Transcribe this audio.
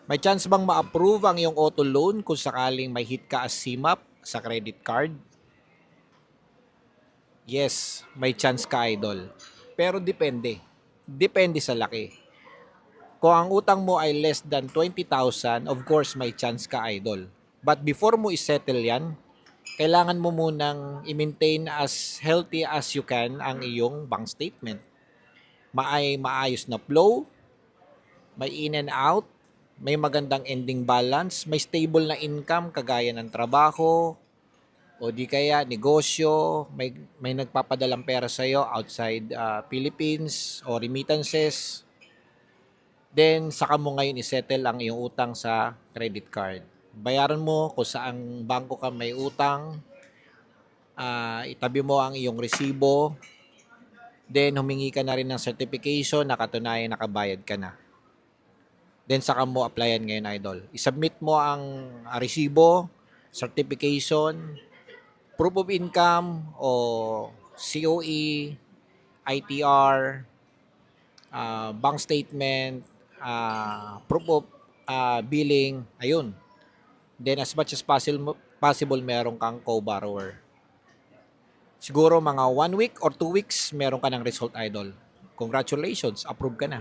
May chance bang ma-approve ang iyong auto loan kung sakaling may hit ka as CMAP sa credit card? Yes, may chance ka, idol. Pero depende. Depende sa laki. Kung ang utang mo ay less than 20,000, of course may chance ka, idol. But before mo isettle yan, kailangan mo munang i-maintain as healthy as you can ang iyong bank statement. Maayos na flow, may in and out, may magandang ending balance, may stable na income kagaya ng trabaho, o di kaya negosyo, may nagpapadalang pera sa iyo outside Philippines o remittances. Then saka mo ngayon isettle ang iyong utang sa credit card. Bayaran mo kung saang bangko ka may utang, itabi mo ang iyong resibo, then humingi ka na rin ng certification na katunayan nakabayad ka na. Then saka mo applyan ngayon, idol. I-submit mo ang resibo, certification, proof of income o COE, ITR, bank statement, proof of billing, ayun. Then as much as possible meron kang co-borrower. Siguro mga 1 week or 2 weeks meron ka ng result, idol. Congratulations, approve ka na.